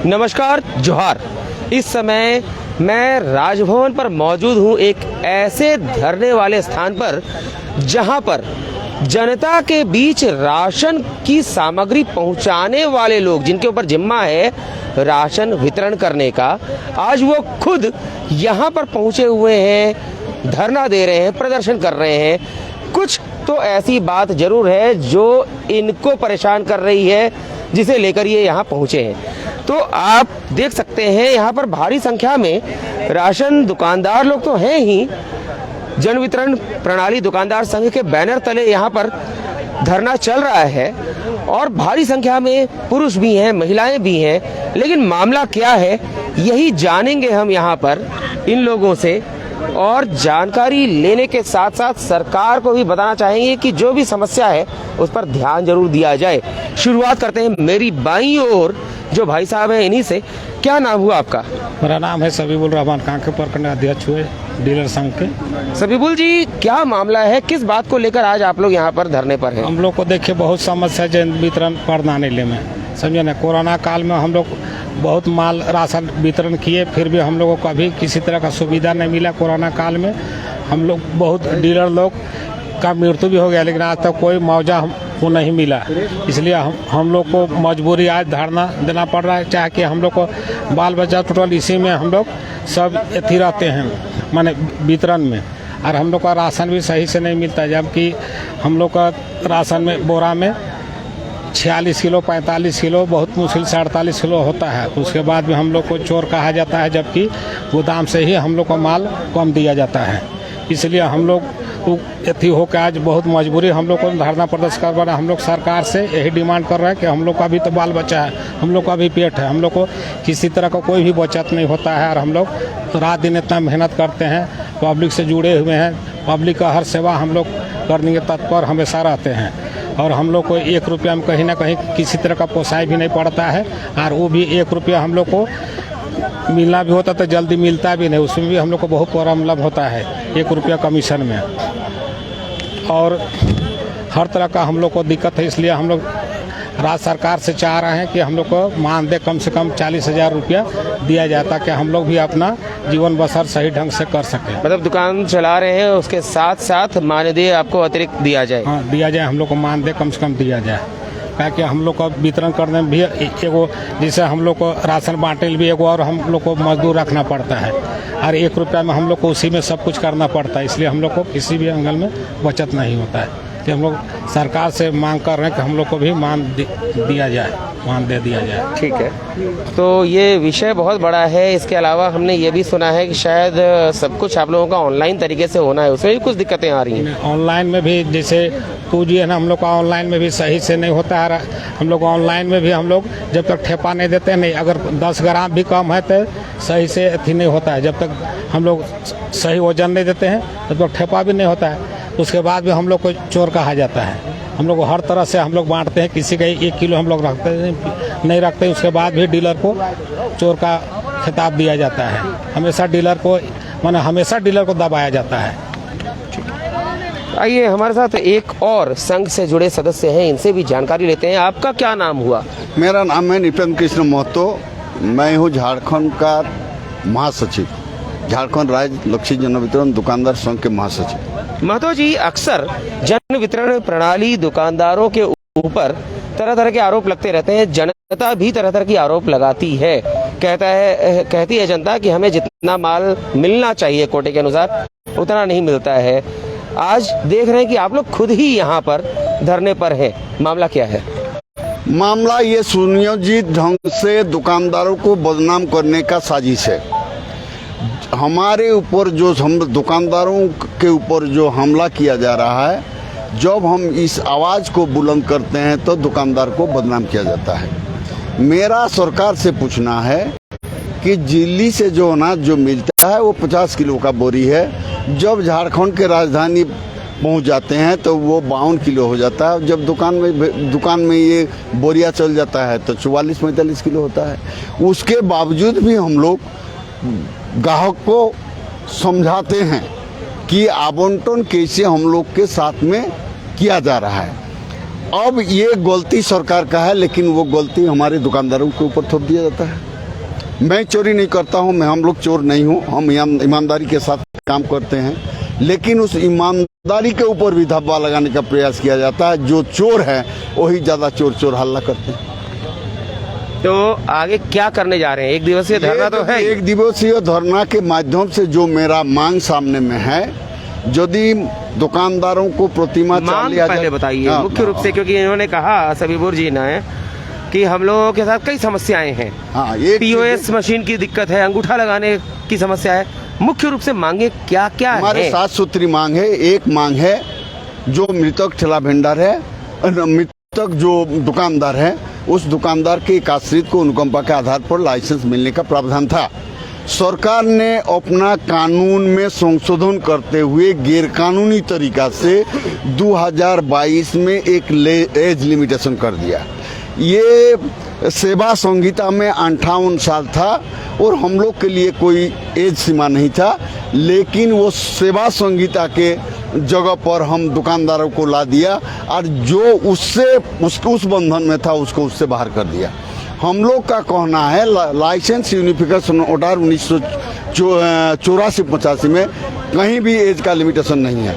नमस्कार, जोहार। इस समय मैं राजभवन पर मौजूद हूँ, एक ऐसे धरने वाले स्थान पर जहाँ पर जनता के बीच राशन की सामग्री पहुँचाने वाले लोग, जिनके ऊपर जिम्मा है राशन वितरण करने का, आज वो खुद यहाँ पर पहुँचे हुए हैं, धरना दे रहे हैं, प्रदर्शन कर रहे हैं। कुछ तो ऐसी बात जरूर है जो इनको परेशान कर रही है, जिसे लेकर ये यहाँ पहुँचे हैं। तो आप देख सकते हैं यहाँ पर भारी संख्या में राशन दुकानदार लोग तो हैं ही। जन वितरण प्रणाली दुकानदार संघ के बैनर तले यहाँ पर धरना चल रहा है और भारी संख्या में पुरुष भी हैं, महिलाएं भी हैं। लेकिन मामला क्या है, यही जानेंगे हम यहाँ पर इन लोगों से, और जानकारी लेने के साथ साथ सरकार को भी बताना चाहेंगे कि जो भी समस्या है उस पर ध्यान जरूर दिया जाए। शुरुआत करते हैं मेरी बाईं ओर जो भाई साहब हैं, इन्हीं से। क्या नाम हुआ आपका? मेरा नाम है सबीबुल रहमान, कांके प्रखंड अध्यक्ष हुए डीलर संघ के। सबीबुल जी, क्या मामला है, किस बात को लेकर आज आप लोग यहाँ पर धरने पर हैं? हम लोग को देखिए बहुत समस्या जन वितरण प्रणाली में, समझे ना। कोरोना काल में हम लोग बहुत माल राशन वितरण किए, फिर भी हम लोगों को अभी किसी तरह का सुविधा नहीं मिला। कोरोना काल में हम लोग बहुत डीलर लोग का मृत्यु भी हो गया, लेकिन आज तक कोई मुआवजा हमको नहीं मिला। इसलिए हम लोग को मजबूरी आज धरना देना पड़ रहा है। चाहे कि हम लोग को बाल बच्चा टोटल इसी में हम लोग सब एथी रहते हैं, माने वितरण में, और हम लोग का राशन भी सही से नहीं मिलता। जबकि हम लोग का राशन में बोरा में 46 किलो 45 किलो बहुत मुश्किल से 48 किलो होता है। उसके बाद भी हम लोग को चोर कहा जाता है, जबकि गोदाम से ही हम लोग को माल कम दिया जाता है। इसलिए हम लोग एथी होकर आज बहुत मजबूरी हम लोग को धरना प्रदर्शन कर रहे हैं। हम लोग सरकार से यही डिमांड कर रहे हैं कि हम लोग का भी तो बाल बच्चा है, हम लोग का भी पेट है, हम लोग को किसी तरह का कोई भी बचत नहीं होता है। और हम लोग रात दिन इतना मेहनत करते हैं, पब्लिक से जुड़े हुए हैं, पब्लिक का हर सेवा हम लोग करने के तत्पर हमेशा रहते हैं। और हम लोग को 1 रुपया में कहीं ना कहीं किसी तरह का पोसाई भी नहीं पड़ता है, और वो भी 1 रुपया हम लोग को मिलना भी होता तो जल्दी मिलता भी नहीं। उसमें भी हम लोग को बहुत प्रॉब्लम होता है 1 रुपया कमीशन में, और हर तरह का हम लोग को दिक्कत है। इसलिए हम लोग राज्य सरकार से चाह रहे हैं कि हम लोग को मानदेय कम से कम 40,000 रुपया दिया जाए, ताकि हम लोग भी अपना जीवन बसर सही ढंग से कर सकें। मतलब दुकान चला रहे हैं, उसके साथ साथ मानदेय आपको अतिरिक्त दिया जाए? हाँ, दिया जाए, हम लोग को मानदेय कम से कम दिया जाए, ताकि हम लोग का वितरण करने में भी एगो, जैसे हम लोग को राशन बांटे भी एगो और हम लोग को मजदूर रखना पड़ता है, और 1 रुपया में हम लोग को उसी में सब कुछ करना पड़ता है। इसलिए हम लोग को किसी भी एंगल में बचत नहीं होता है। कि हम लोग सरकार से मांग कर रहे हैं कि हम लोग को भी दिया जाए, मानदेय दिया जाए। ठीक है, तो ये विषय बहुत बड़ा है। इसके अलावा हमने ये भी सुना है कि शायद सब कुछ आप लोगों का ऑनलाइन तरीके से होना है, उसमें भी कुछ दिक्कतें आ रही हैं। ऑनलाइन में भी जैसे पूंजी है ना, हम लोग का ऑनलाइन में भी सही से नहीं होता है। हम लोग ऑनलाइन में भी हम लोग जब तक ठेपा नहीं देते नहीं, अगर 10 ग्राम भी कम है तो सही से अथी नहीं होता है। जब तक हम लोग सही वजन नहीं देते हैं तब तक ठेपा भी नहीं होता है। उसके बाद भी हम लोग को चोर कहा जाता है। हम लोग को हर तरह से हम लोग बांटते हैं, किसी का 1 किलो हम लोग नहीं रखते। उसके बाद भी डीलर को चोर का खिताब दिया जाता है। हमेशा डीलर को दबाया जाता है। आइए, हमारे साथ एक और संघ से जुड़े सदस्य हैं, इनसे भी जानकारी लेते हैं। आपका क्या नाम हुआ? मेरा नाम है निपेंद्र कृष्ण महतो। मैं हूँ झारखंड का महासचिव, झारखंड राज्य लक्षित जन वितरण दुकानदार संघ के महासचिव। महतो जी, अक्सर जन वितरण प्रणाली दुकानदारों के ऊपर तरह तरह के आरोप लगते रहते हैं। जनता भी तरह तरह की आरोप लगाती है। कहती है जनता कि हमें जितना माल मिलना चाहिए कोटे के अनुसार उतना नहीं मिलता है। आज देख रहे हैं कि आप लोग खुद ही यहाँ पर धरने पर हैं। मामला क्या है? मामला ये सुनियोजित ढंग से दुकानदारों को बदनाम करने का साजिश है। हमारे ऊपर जो हम दुकानदारों के ऊपर जो हमला किया जा रहा है, जब हम इस आवाज़ को बुलंद करते हैं तो दुकानदार को बदनाम किया जाता है। मेरा सरकार से पूछना है कि दिल्ली से जो अनाज जो मिलता है वो 50 किलो का बोरी है। जब झारखंड के राजधानी पहुंच जाते हैं तो वो 52 किलो हो जाता है। जब दुकान में ये बोरिया चल जाता है तो 44-45 किलो होता है। उसके बावजूद भी हम लोग ग्राहक को समझाते हैं कि आवंटन कैसे हम लोग के साथ में किया जा रहा है। अब ये गलती सरकार का है, लेकिन वो गलती हमारे दुकानदारों के ऊपर थोप दिया जाता है। मैं चोरी नहीं करता हूं, हम लोग चोर नहीं हूं, हम ईमानदारी के साथ काम करते हैं, लेकिन उस ईमानदारी के ऊपर भी धब्बा लगाने का प्रयास किया जाता है। जो चोर है वही ज्यादा चोर चोर हल्ला करते हैं। तो आगे क्या करने जा रहे हैं? एक दिवसीय धरना तो है ही। एक दिवसीय धरना के माध्यम से जो मेरा मांग सामने में है, यदि दुकानदारों को प्रतिमा मांग पहले बताइए हाँ, मुख्य रूप से, क्योंकि इन्होंने कहा सबीपुर जी ने कि हम लोगों के साथ कई समस्याएं हैं। हाँ, एक पीओएस मशीन की दिक्कत है, अंगूठा लगाने की समस्या है। मुख्य रूप से मांगे क्या क्या है? हमारे 7 सूत्री मांग है। एक मांग है जो मृतक ठेला भेंडर है, मृतक जो दुकानदार है, उस दुकानदार के एक आश्रित को अनुकंपा के आधार पर लाइसेंस मिलने का प्रावधान था। सरकार ने अपना कानून में संशोधन करते हुए गैरकानूनी तरीका से 2022 में एक एज लिमिटेशन कर दिया। ये सेवा संहिता में 58 साल था और हम लोग के लिए कोई एज सीमा नहीं था, लेकिन वो सेवा संहिता के जगह पर हम दुकानदारों को ला दिया और जो उस बंधन में था उसको उससे बाहर कर दिया। हम लोग का कहना है लाइसेंस यूनिफिकेशन ऑर्डर 1984-85 में कहीं भी एज का लिमिटेशन नहीं है।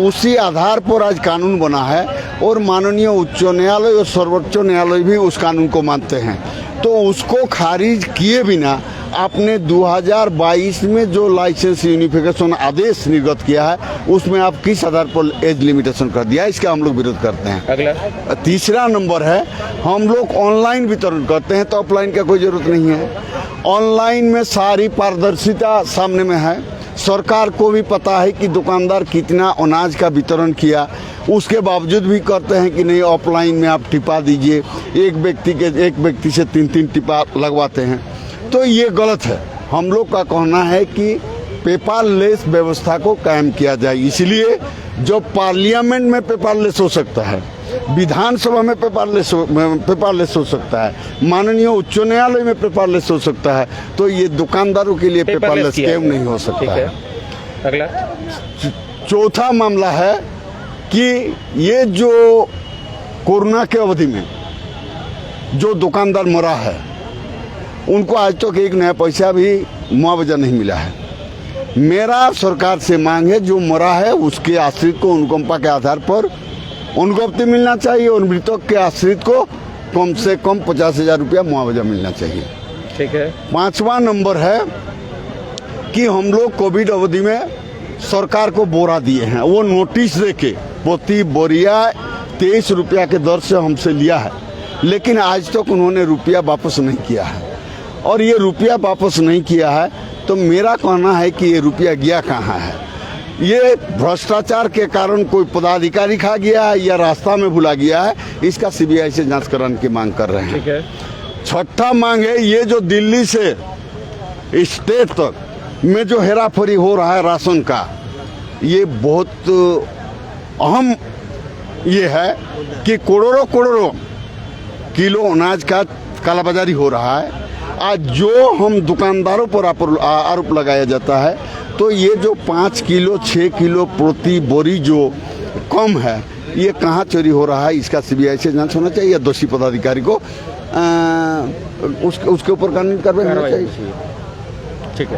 उसी आधार पर आज कानून बना है और माननीय उच्च न्यायालय और सर्वोच्च न्यायालय भी उस कानून को मानते हैं। तो उसको खारिज किए बिना आपने 2022 में जो लाइसेंस यूनिफिकेशन आदेश निर्गत किया है उसमें आप किस आधार पर एज लिमिटेशन कर दिया, इसका हम लोग विरोध करते हैं। अगला तीसरा नंबर है, हम लोग ऑनलाइन वितरण करते हैं तो ऑफलाइन का कोई जरूरत नहीं है। ऑनलाइन में सारी पारदर्शिता सामने में है। सरकार को भी पता है कि दुकानदार कितना अनाज का वितरण किया, उसके बावजूद भी करते हैं कि नहीं ऑफलाइन में आप टिपा दीजिए। एक व्यक्ति से 3-3 टिपा लगवाते हैं, तो ये गलत है। हम लोग का कहना है कि पेपरलेस व्यवस्था को कायम किया जाए। इसलिए जो पार्लियामेंट में पेपरलेस हो सकता है, विधानसभा में पेपरलेस हो सकता है, माननीय उच्च न्यायालय में पेपरलेस हो सकता है, तो ये दुकानदारों के लिए पेपरलेस क्यों नहीं हो सकता है? अगला चौथा मामला है कि ये जो कोरोना के अवधि में जो दुकानदार मरा है उनको आज तक एक नया पैसा भी मुआवजा नहीं मिला है। मेरा सरकार से मांग है जो मरा है उसके आश्रित को अनुकंपा के आधार पर अनुज्ञप्ति मिलना चाहिए और मृतक के आश्रित को कम से कम 50,000 रुपया मुआवजा मिलना चाहिए। ठीक है। 5वां नंबर है कि हम लोग कोविड अवधि में सरकार को बोरा दिए हैं, वो नोटिस देके प्रति बोरिया 23 रुपया के दर से हमसे लिया है, लेकिन आज तक उन्होंने रुपया वापस नहीं किया है। और ये रुपया वापस नहीं किया है तो मेरा कहना है कि ये रुपया गया कहाँ है? ये भ्रष्टाचार के कारण कोई पदाधिकारी खा गया है या रास्ता में भुला गया है, इसका सीबीआई से जांच कराने की मांग कर रहे हैं। ठीक है। छठा मांग है, ये जो दिल्ली से स्टेट तक में जो हेराफेरी हो रहा है राशन का, ये बहुत अहम ये है कि करोड़ों किलो अनाज का कालाबाजारी हो रहा है। आज जो हम दुकानदारों पर आरोप लगाया जाता है, तो ये जो 5 किलो 6 किलो प्रति बोरी जो कम है, ये कहाँ चोरी हो रहा है, इसका सीबीआई से जांच होना चाहिए। दोषी पदाधिकारी को उसके ऊपर कानूनी कार्रवाई होना चाहिए। ठीक है।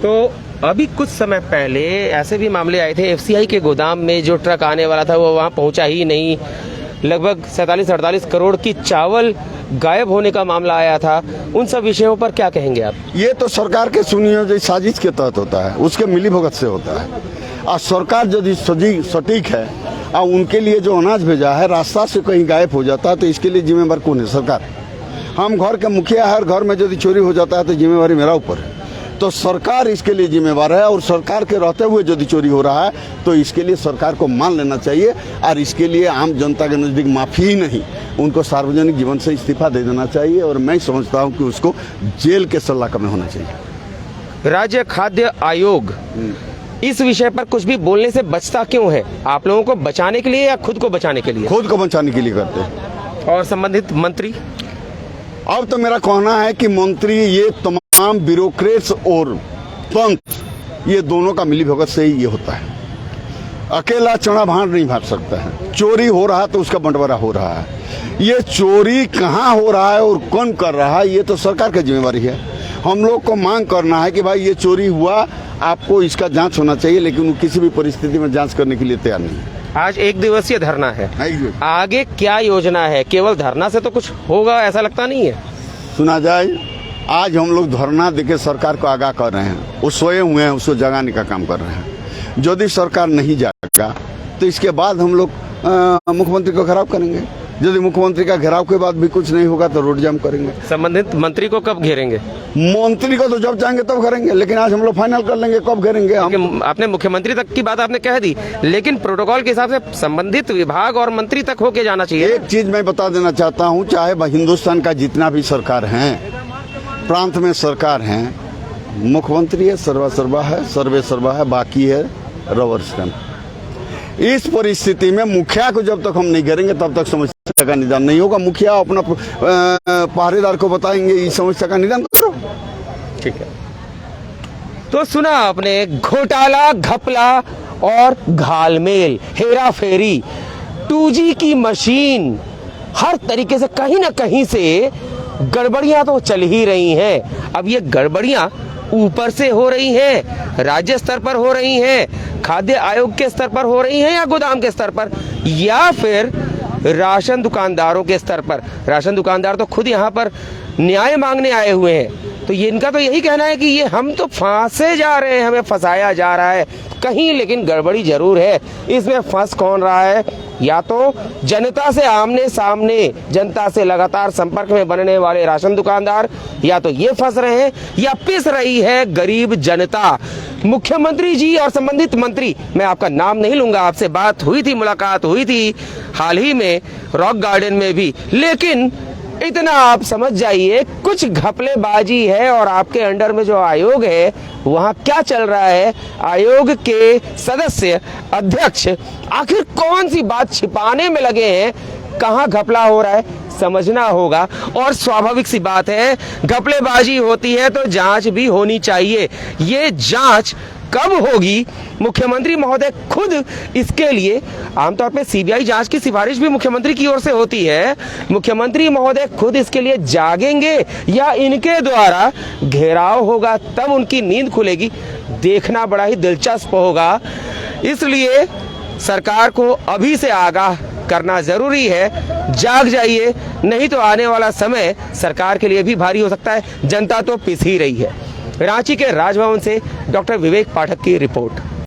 तो अभी कुछ समय पहले ऐसे भी मामले आए थे, एफसीआई के गोदाम में जो ट्रक आने वाला था वो वहाँ पहुँचा ही नहीं। लगभग 47-48 करोड़ की चावल गायब होने का मामला आया था। उन सब विषयों पर क्या कहेंगे आप? ये तो सरकार के सुनियोजित साजिश के तहत होता है, उसके मिलीभगत से होता है। और सरकार यदि सटीक है और उनके लिए जो अनाज भेजा है रास्ता से कहीं गायब हो जाता है तो इसके लिए जिम्मेवार कौन है? सरकार। हम घर के मुखिया, हर घर में यदि चोरी हो जाता है तो जिम्मेवारी मेरा ऊपर है। तो सरकार इसके लिए जिम्मेवार है और सरकार के रहते हुए यदि चोरी हो रहा है तो इसके लिए सरकार को मान लेना चाहिए और इसके लिए आम जनता के नज़दीक माफ़ी ही नहीं, उनको सार्वजनिक जीवन से इस्तीफा दे देना चाहिए और मैं समझता हूं कि उसको जेल के सलाखों में होना चाहिए। राज्य खाद्य आयोग इस विषय पर कुछ भी बोलने से बचता क्यों है? आप लोगों को बचाने के लिए या खुद को बचाने के लिए? खुद को बचाने के लिए करते हैं। और संबंधित मंत्री? अब तो मेरा कहना है कि मंत्री, ये तमाम ब्यूरोक्रेट्स और तंत्र, ये दोनों का मिलीभगत से ही ये होता है। अकेला चना भांड नहीं भाग सकता है। चोरी हो रहा है तो उसका बंटवारा हो रहा है। ये चोरी कहाँ हो रहा है और कौन कर रहा है, ये तो सरकार की जिम्मेवारी है। हम लोग को मांग करना है कि भाई ये चोरी हुआ, आपको इसका जांच होना चाहिए, लेकिन वो किसी भी परिस्थिति में जांच करने के लिए तैयार नहीं है। आज 1 दिवसीय धरना है, नहीं, आगे क्या योजना है? केवल धरना से तो कुछ होगा ऐसा लगता नहीं है। सुना जाए, आज हम लोग धरना देके सरकार को आगाह कर रहे हैं, वो सोए हुए हैं, उसको जगाने का काम कर रहे हैं। यदि सरकार नहीं जाएगा तो इसके बाद हम लोग मुख्यमंत्री को घेराव करेंगे। यदि मुख्यमंत्री का घेराव के बाद भी कुछ नहीं होगा तो रोड जाम करेंगे। संबंधित मंत्री को कब घेरेंगे? मंत्री को तो जब चाहेंगे तब घेरेंगे, लेकिन आज हम लोग फाइनल कर लेंगे कब घेरेंगे हम। आपने मुख्यमंत्री तक की बात आपने कह दी, लेकिन प्रोटोकॉल के हिसाब से संबंधित विभाग और मंत्री तक होके जाना चाहिए। एक चीज मैं बता देना चाहता हूँ, चाहे हिंदुस्तान का जितना भी सरकार है, प्रांत में सरकार है, मुख्यमंत्री है, सर्वा है, सर्वे सर्वा है, बाकी है रबर स्टैंप। इस परिस्थिति में मुखिया को जब तक हम नहीं करेंगे तब तक समस्या का निदान नहीं होगा। मुखिया अपना पहरेदार को बताएंगे इस समस्या का निदान करो। ठीक है, तो सुना आपने, घोटाला, घपला और घालमेल, हेरा फेरी, 2G की मशीन, हर तरीके से कहीं ना कहीं से गड़बड़ियां तो चल ही रही हैं। अब ये गड़बड़ियां ऊपर से हो रही हैं, राज्य स्तर पर हो रही हैं, खाद्य आयोग के स्तर पर हो रही हैं, या गोदाम के स्तर पर, या फिर राशन दुकानदारों के स्तर पर। राशन दुकानदार तो खुद यहाँ पर न्याय मांगने आए हुए हैं, तो ये इनका तो यही कहना है कि ये हम तो फांसे जा रहे हैं, हमें फंसाया जा रहा है कहीं, लेकिन गड़बड़ी जरूर है। इसमें फंस कौन रहा है? या तो जनता से आमने सामने, जनता से लगातार संपर्क में बनने वाले राशन दुकानदार, या तो ये फंस रहे हैं, या पिस रही है गरीब जनता। मुख्यमंत्री जी और संबंधित मंत्री, मैं आपका नाम नहीं लूंगा, आपसे बात हुई थी, मुलाकात हुई थी हाल ही में रॉक गार्डन में भी, लेकिन इतना आप समझ जाइए, कुछ घपलेबाजी है। और आपके अंडर में जो आयोग है वहां क्या चल रहा है, आयोग के सदस्य, अध्यक्ष आखिर कौन सी बात छिपाने में लगे हैं, कहां घपला हो रहा है, समझना होगा। और स्वाभाविक सी बात है, घपलेबाजी होती है तो जांच भी होनी चाहिए। ये जांच कब होगी? मुख्यमंत्री महोदय खुद इसके लिए, आमतौर पे सीबीआई जांच की सिफारिश भी मुख्यमंत्री की ओर से होती है, मुख्यमंत्री महोदय खुद इसके लिए जागेंगे या इनके द्वारा घेराव होगा तब उनकी नींद खुलेगी? देखना बड़ा ही दिलचस्प होगा। इसलिए सरकार को अभी से आगाह करना जरूरी है, जाग जाइए, नहीं तो आने वाला समय सरकार के लिए भी भारी हो सकता है। जनता तो पिस ही रही है। रांची के राजभवन से डॉक्टर विवेक पाठक की रिपोर्ट।